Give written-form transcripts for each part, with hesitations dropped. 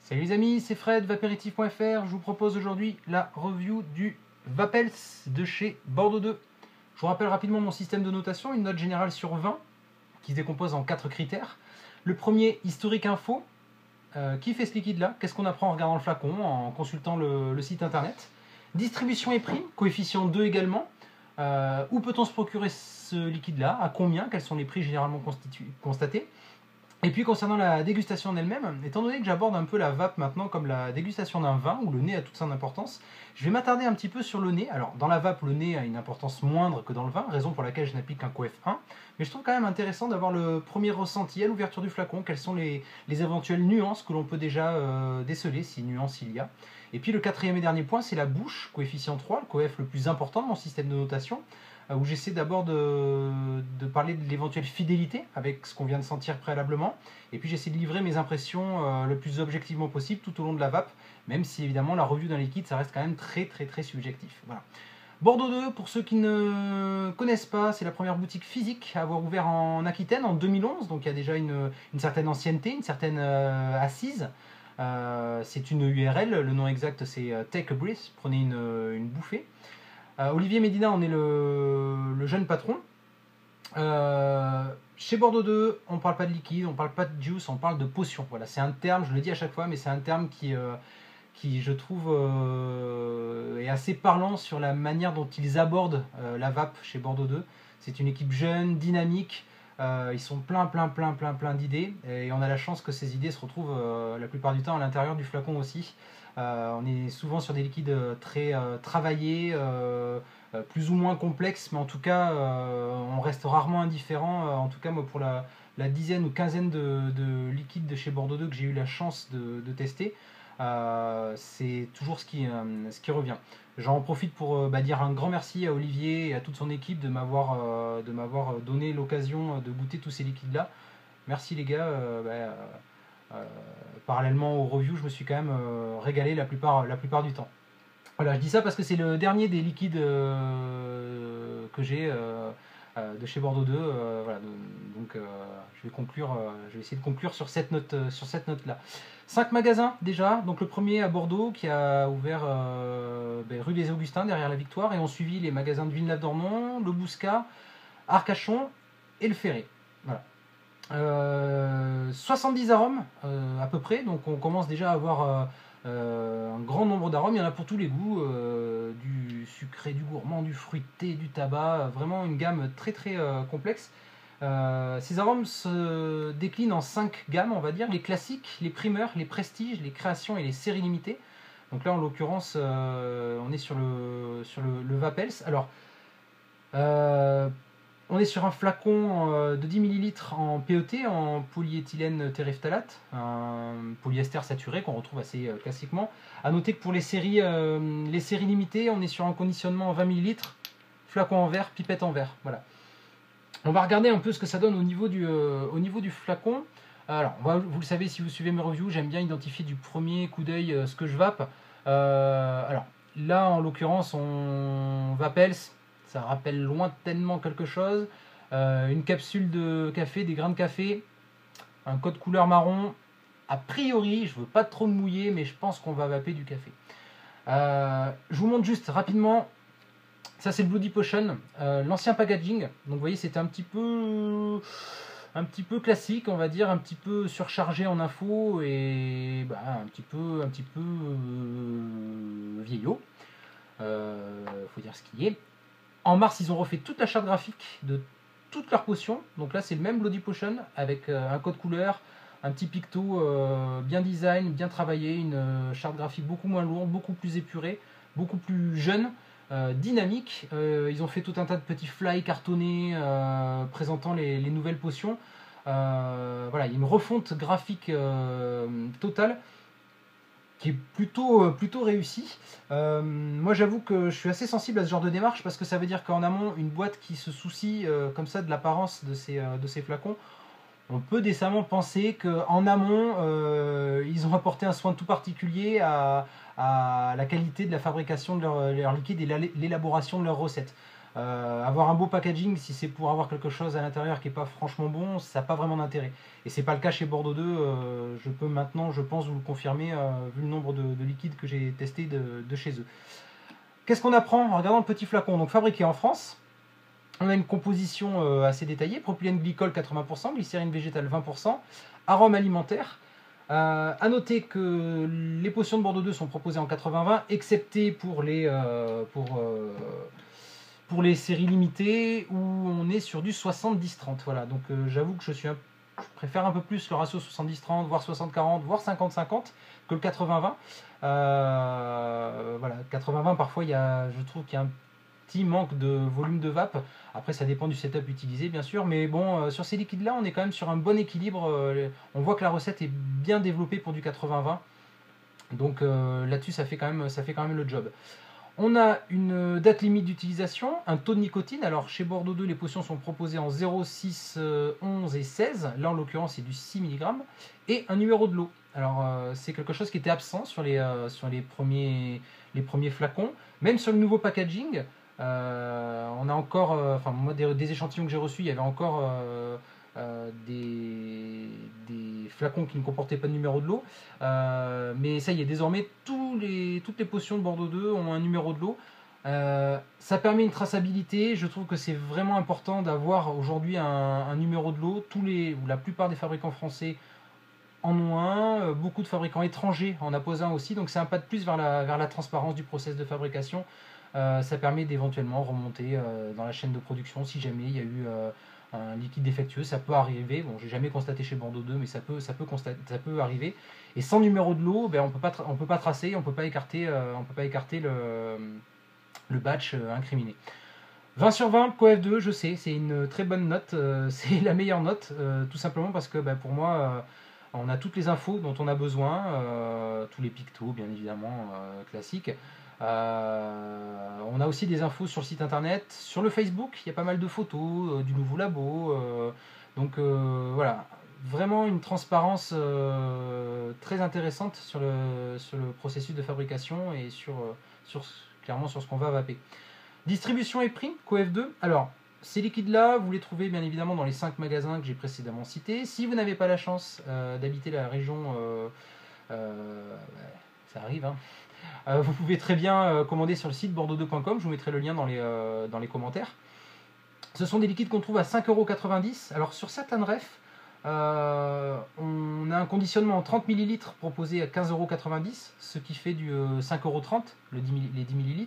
Salut les amis, c'est Fred, vapéritif.fr. Je vous propose aujourd'hui la review du Vapels de chez Bordeaux 2. Je vous rappelle rapidement mon système de notation, une note générale sur 20 qui se décompose en 4 critères. Le premier, historique info. Qui fait ce liquide-là? Qu'est-ce qu'on apprend en regardant le flacon, en consultant le site internet? Distribution et prix, coefficient 2 également. Où peut-on se procurer ce liquide-là? À combien? Quels sont les prix généralement constatés? Et puis concernant la dégustation en elle-même, étant donné que j'aborde un peu la vape maintenant comme la dégustation d'un vin, où le nez a toute son importance, je vais m'attarder un petit peu sur le nez. Alors dans la vape, le nez a une importance moindre que dans le vin, raison pour laquelle je n'applique qu'un coef 1, mais je trouve quand même intéressant d'avoir le premier ressenti à l'ouverture du flacon, quelles sont les éventuelles nuances que l'on peut déjà déceler, si nuances il y a. Et puis le quatrième et dernier point, c'est la bouche, coefficient 3, le coef le plus important de mon système de notation, où j'essaie d'abord de parler de l'éventuelle fidélité avec ce qu'on vient de sentir préalablement, et puis j'essaie de livrer mes impressions le plus objectivement possible tout au long de la vape, même si évidemment la review d'un liquide ça reste quand même très subjectif. Voilà. Bordeaux 2, pour ceux qui ne connaissent pas, c'est la première boutique physique à avoir ouvert en Aquitaine en 2011, donc il y a déjà une certaine ancienneté, une certaine assise. C'est une URL, le nom exact c'est Take a Breath, prenez une bouffée. Olivier Médina, on est le jeune patron. Chez Bordeaux 2, on ne parle pas de liquide, on ne parle pas de juice, on parle de potion. Voilà, c'est un terme, je le dis à chaque fois, mais c'est un terme qui je trouve, est assez parlant sur la manière dont ils abordent la vape chez Bordeaux 2. C'est une équipe jeune, dynamique, ils sont plein d'idées, et on a la chance que ces idées se retrouvent la plupart du temps à l'intérieur du flacon aussi. On est souvent sur des liquides très travaillés, plus ou moins complexes, mais en tout cas on reste rarement indifférent. En tout cas moi pour la dizaine ou quinzaine de liquides de chez Bordeaux 2 que j'ai eu la chance de tester, c'est toujours ce qui revient. J'en profite pour dire un grand merci à Olivier et à toute son équipe de m'avoir donné l'occasion de goûter tous ces liquides là. Merci les gars. Parallèlement aux reviews, je me suis quand même régalé la plupart du temps. Voilà, je dis ça parce que c'est le dernier des liquides que j'ai de chez Bordeaux 2. Voilà, donc je vais essayer de conclure sur cette note là. 5 magasins déjà, donc le premier à Bordeaux qui a ouvert rue des Augustins derrière la Victoire, et ont suivi les magasins de Villeneuve-d'Ornon, le Bouscat, Arcachon et le Ferré. Voilà. 70 arômes à peu près, donc on commence déjà à avoir un grand nombre d'arômes. Il y en a pour tous les goûts, du sucré, du gourmand, du fruité, du tabac, vraiment une gamme très complexe. Ces arômes se déclinent en 5 gammes, on va dire: les classiques, les primeurs, les prestiges, les créations et les séries limitées. Donc là en l'occurrence on est sur le Vapels. Alors on est sur un flacon de 10 ml en PET, en polyéthylène terephthalate, un polyester saturé qu'on retrouve assez classiquement. A noter que pour les séries limitées, on est sur un conditionnement en 20 ml, flacon en verre, pipette en verre. Voilà. On va regarder un peu ce que ça donne au niveau du flacon. Alors, vous le savez si vous suivez mes reviews, j'aime bien identifier du premier coup d'œil ce que je vape. Alors, là en l'occurrence, on Vapels. Ça rappelle lointainement quelque chose. Une capsule de café, des grains de café, un code couleur marron. A priori, je veux pas trop me mouiller, mais je pense qu'on va vaper du café. Je vous montre juste rapidement. Ça c'est le Bloody Potion, l'ancien packaging. Donc vous voyez, c'était un petit peu classique, on va dire, un petit peu surchargé en infos et un petit peu vieillot. Faut dire ce qui est. En mars, ils ont refait toute la charte graphique de toutes leurs potions. Donc là, c'est le même Bloody Potion avec un code couleur, un petit picto bien design, bien travaillé, une charte graphique beaucoup moins lourde, beaucoup plus épurée, beaucoup plus jeune, dynamique. Ils ont fait tout un tas de petits fly cartonnés présentant les nouvelles potions. Voilà, il y a une refonte graphique totale qui est plutôt réussi. Moi j'avoue que je suis assez sensible à ce genre de démarche, parce que ça veut dire qu'en amont, une boîte qui se soucie comme ça de l'apparence de ces flacons, on peut décemment penser qu'en amont ils ont apporté un soin tout particulier à la qualité de la fabrication de leur liquide et l'élaboration de leurs recettes. Avoir un beau packaging, si c'est pour avoir quelque chose à l'intérieur qui n'est pas franchement bon, ça n'a pas vraiment d'intérêt. Et c'est pas le cas chez Bordeaux 2, je peux maintenant, je pense, vous le confirmer, vu le nombre de liquides que j'ai testé de chez eux. Qu'est-ce qu'on apprend en regardant le petit flacon? Donc fabriqué en France, on a une composition assez détaillée, propylène glycol 80%, glycérine végétale 20%, arôme alimentaire. À noter que les potions de Bordeaux 2 sont proposées en 80-20, excepté pour les séries limitées où on est sur du 70-30. Voilà, donc j'avoue que je préfère un peu plus le ratio 70-30, voire 60-40, voire 50-50 que le 80-20. Voilà, 80-20, parfois, je trouve qu'il y a un petit manque de volume de vape. Après, ça dépend du setup utilisé, bien sûr. Mais bon, sur ces liquides-là, on est quand même sur un bon équilibre. On voit que la recette est bien développée pour du 80-20. Donc là-dessus, ça fait quand même le job. On a une date limite d'utilisation, un taux de nicotine. Alors chez Bordeaux 2, les potions sont proposées en 0, 6, 11 et 16. Là, en l'occurrence, c'est du 6 mg. Et un numéro de lot. Alors c'est quelque chose qui était absent sur les premiers flacons. Même sur le nouveau packaging, on a encore, enfin moi des échantillons que j'ai reçus, il y avait encore des flacons qui ne comportaient pas de numéro de lot. Mais ça y est, désormais, toutes les potions de Bordeaux 2 ont un numéro de lot. Ça permet une traçabilité. Je trouve que c'est vraiment important d'avoir aujourd'hui un numéro de lot. La plupart des fabricants français en ont un. Beaucoup de fabricants étrangers en posent un aussi. Donc c'est un pas de plus vers la transparence du process de fabrication. Ça permet d'éventuellement remonter dans la chaîne de production si jamais il y a eu un liquide défectueux, ça peut arriver. Bon, j'ai jamais constaté chez Bordeaux 2, mais ça peut arriver. Et sans numéro de lot, ben, on peut pas tracer, on peut pas écarter le batch incriminé. 20 sur 20, COF2, je sais, c'est une très bonne note, c'est la meilleure note, tout simplement parce que ben, pour moi, on a toutes les infos dont on a besoin, tous les pictos, bien évidemment, classiques. On a aussi des infos sur le site internet, sur le Facebook, il y a pas mal de photos du nouveau labo. Donc voilà, vraiment une transparence très intéressante sur le processus de fabrication et clairement sur ce qu'on va vaper. Distribution et prix, COF2. Alors, ces liquides-là, vous les trouvez bien évidemment dans les 5 magasins que j'ai précédemment cités. Si vous n'avez pas la chance d'habiter la région, ça arrive, hein. Vous pouvez très bien commander sur le site bordeaux2.com, je vous mettrai le lien dans les commentaires. Ce sont des liquides qu'on trouve à 5,90 €. Alors sur certaines refs, on a un conditionnement en 30 ml proposé à 15,90 €, ce qui fait du 5,30 € les 10 ml.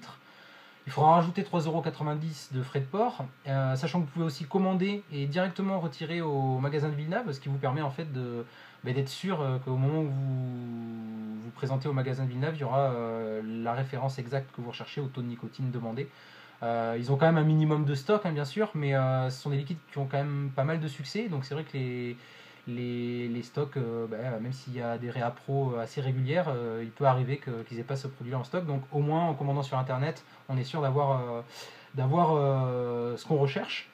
Il faudra rajouter 3,90 € de frais de port, sachant que vous pouvez aussi commander et directement retirer au magasin de Villeneuve, ce qui vous permet en fait d'être sûr qu'au moment où vous vous présentez au magasin de Villeneuve, il y aura la référence exacte que vous recherchez au taux de nicotine demandé. Ils ont quand même un minimum de stock, hein, bien sûr, mais ce sont des liquides qui ont quand même pas mal de succès, donc c'est vrai que les stocks, même s'il y a des réappros assez régulières, il peut arriver qu'ils n'aient pas ce produit-là en stock. Donc au moins en commandant sur internet, on est sûr d'avoir ce qu'on recherche.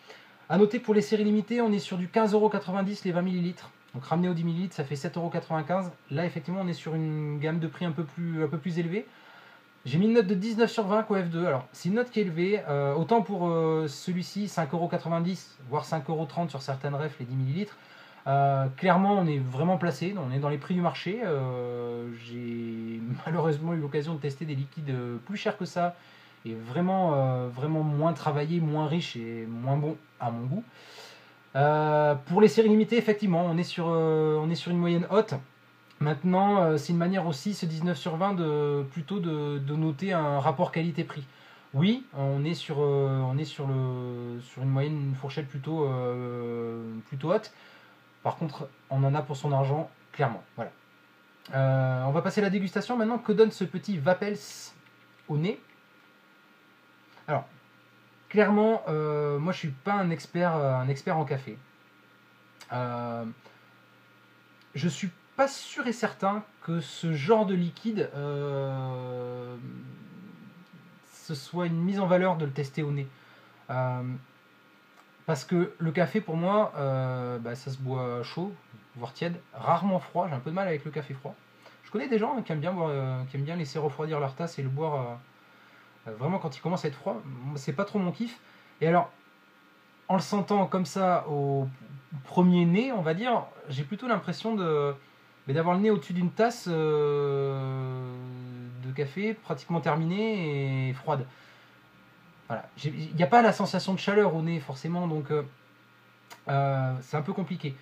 A noter que pour les séries limitées, on est sur du 15,90 € les 20 ml. Donc ramené aux 10 ml, ça fait 7,95 €. Là effectivement, on est sur une gamme de prix un peu plus élevée. J'ai mis une note de 19 sur 20 COF2. Alors, c'est une note qui est élevée. Autant pour celui-ci, 5,90 €, voire 5,30 € sur certaines refs, les 10 ml. Clairement, on est vraiment placé. On est dans les prix du marché. J'ai malheureusement eu l'occasion de tester des liquides plus chers que ça et vraiment moins travaillés, moins riches et moins bons à mon goût. Pour les séries limitées, effectivement, on est sur une moyenne haute. Maintenant, c'est une manière aussi, ce 19 sur 20, plutôt de noter un rapport qualité-prix. Oui, on est sur une moyenne, une fourchette plutôt haute. Par contre, on en a pour son argent, clairement. Voilà. On va passer à la dégustation maintenant. Que donne ce petit Vapels au nez? Alors, clairement, moi je suis pas un expert en café. Je suis pas sûr et certain que ce genre de liquide ce soit une mise en valeur de le tester au nez. Parce que le café pour moi, ça se boit chaud, voire tiède, rarement froid. J'ai un peu de mal avec le café froid. Je connais des gens qui aiment bien laisser refroidir leur tasse et le boire vraiment quand il commence à être froid. C'est pas trop mon kiff. Et alors, en le sentant comme ça au premier nez, on va dire, j'ai plutôt l'impression d'avoir le nez au-dessus d'une tasse de café pratiquement terminée et froide. Voilà. Il n'y a pas la sensation de chaleur au nez forcément, donc c'est un peu compliqué.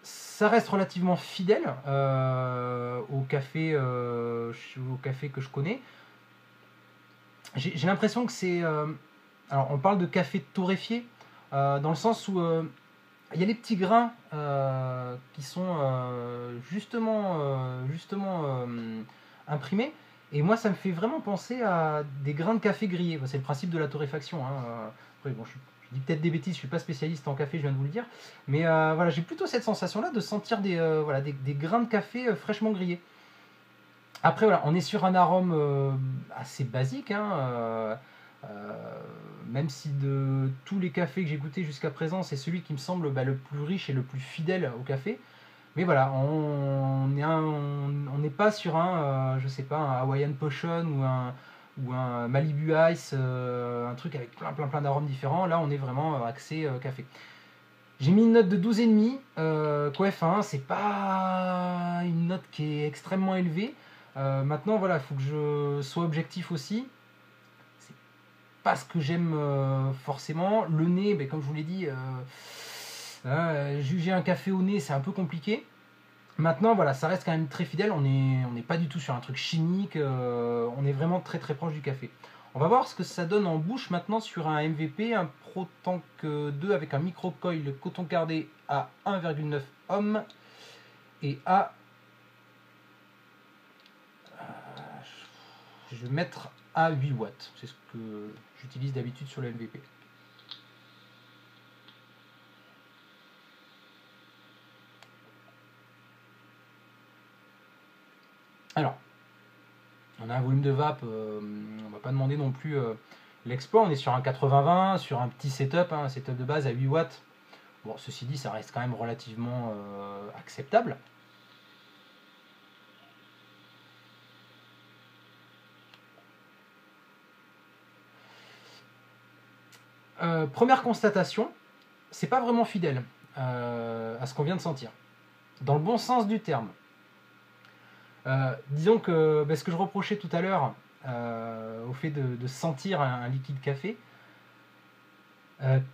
Ça reste relativement fidèle au café que je connais. J'ai l'impression que c'est... alors on parle de café torréfié, dans le sens où il y a les petits grains qui sont justement imprimés. Et moi, ça me fait vraiment penser à des grains de café grillés. C'est le principe de la torréfaction. Hein. Après, bon, je dis peut-être des bêtises, je ne suis pas spécialiste en café, je viens de vous le dire. Mais voilà, j'ai plutôt cette sensation-là de sentir des grains de café fraîchement grillés. Après, voilà, on est sur un arôme assez basique. Hein, même si de tous les cafés que j'ai goûtés jusqu'à présent, c'est celui qui me semble le plus riche et le plus fidèle au café. Mais voilà, on n'est pas sur je sais pas, un Hawaiian Potion ou un Malibu Ice, un truc avec plein d'arômes différents. Là, on est vraiment axé café. J'ai mis une note de 12,5. Coef1, c'est pas une note qui est extrêmement élevée. Maintenant, voilà, il faut que je sois objectif aussi. C'est pas ce que j'aime forcément. Le nez, ben, comme je vous l'ai dit, juger un café au nez, c'est un peu compliqué. Maintenant, voilà, ça reste quand même très fidèle. On n'est pas du tout sur un truc chimique. On est vraiment très très proche du café. On va voir ce que ça donne en bouche maintenant sur un MVP, un Pro Tank 2 avec un micro-coil coton cardé à 1,9 ohm et à... je vais mettre à 8 watts. C'est ce que j'utilise d'habitude sur le MVP. Alors, on a un volume de vape, on va pas demander non plus l'exploit, on est sur un 80-20, sur un petit setup, un setup de base à 8 watts. Bon, ceci dit, ça reste quand même relativement acceptable. Première constatation, c'est pas vraiment fidèle à ce qu'on vient de sentir. Dans le bon sens du terme. Disons que ce que je reprochais tout à l'heure au fait de sentir un liquide café,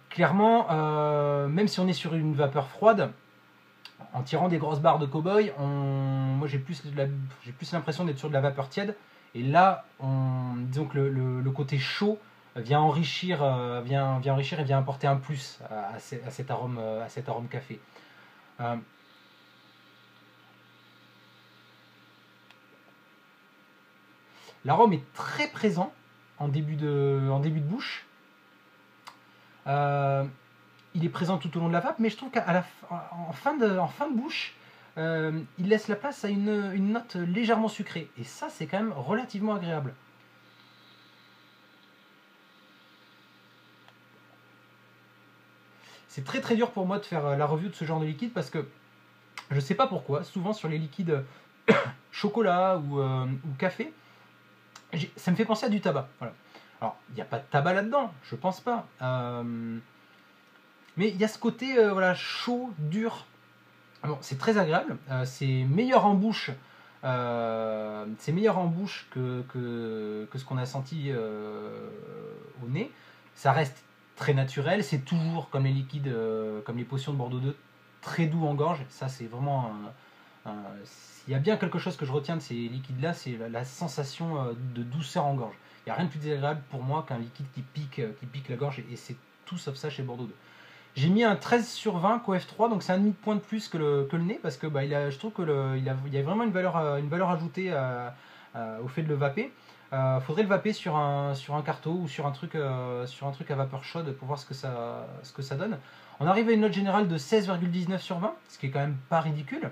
clairement, même si on est sur une vapeur froide, en tirant des grosses barres de cow-boy, moi j'ai plus l'impression d'être sur de la vapeur tiède. Et là, disons que le côté chaud vient enrichir et vient apporter un plus à cet arôme café. L'arôme est très présent en début de bouche. Il est présent tout au long de la vape, mais je trouve qu'en fin de bouche, il laisse la place à une note légèrement sucrée. Et ça, c'est quand même relativement agréable. C'est très très dur pour moi de faire la review de ce genre de liquide parce que je sais pas pourquoi, souvent sur les liquides chocolat ou café, ça me fait penser à du tabac. Voilà. Alors, il n'y a pas de tabac là-dedans, je pense pas. Mais il y a ce côté chaud, dur. Bon, c'est très agréable. C'est meilleur en bouche. C'est meilleur en bouche que ce qu'on a senti au nez. Ça reste très naturel. C'est toujours comme les liquides, comme les potions de Bordeaux 2, très doux en gorge. Ça, c'est vraiment s'il y a bien quelque chose que je retiens de ces liquides-là, c'est la sensation de douceur en gorge. Il n'y a rien de plus désagréable pour moi qu'un liquide qui pique la gorge, et c'est tout sauf ça chez Bordeaux 2. J'ai mis un 13/20 COF3, donc c'est un demi de point de plus que le nez, parce que je trouve qu'il y a vraiment une valeur ajoutée au fait de le vaper. Faudrait le vaper sur un carto ou sur un truc à vapeur chaude pour voir ce que ça donne. On arrive à une note générale de 16,19/20, ce qui est quand même pas ridicule.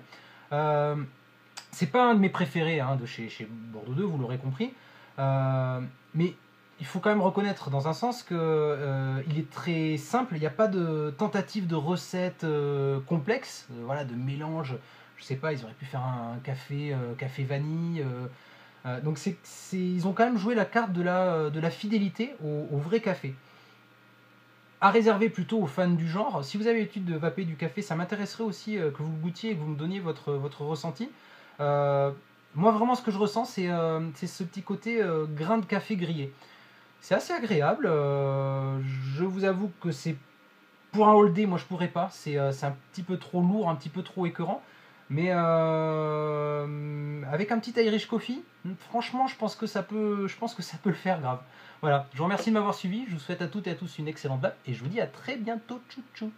C'est pas un de mes préférés de chez Bordeaux 2, vous l'aurez compris. Mais il faut quand même reconnaître dans un sens que il est très simple, il n'y a pas de tentative de recette complexe, de mélange. Je sais pas, ils auraient pu faire un café vanille. Donc ils ont quand même joué la carte de la fidélité au vrai café. à réserver plutôt aux fans du genre. Si vous avez l'habitude de vaper du café, ça m'intéresserait aussi que vous goûtiez et que vous me donniez votre ressenti. Moi, vraiment, ce que je ressens, c'est ce petit côté grain de café grillé. C'est assez agréable. Je vous avoue que c'est pour un all day, moi je pourrais pas. C'est un petit peu trop lourd, un petit peu trop écœurant. Mais avec un petit Irish Coffee, franchement, je pense que ça peut le faire grave. Voilà, je vous remercie de m'avoir suivi. Je vous souhaite à toutes et à tous une excellente vape et je vous dis à très bientôt. Tchou tchou.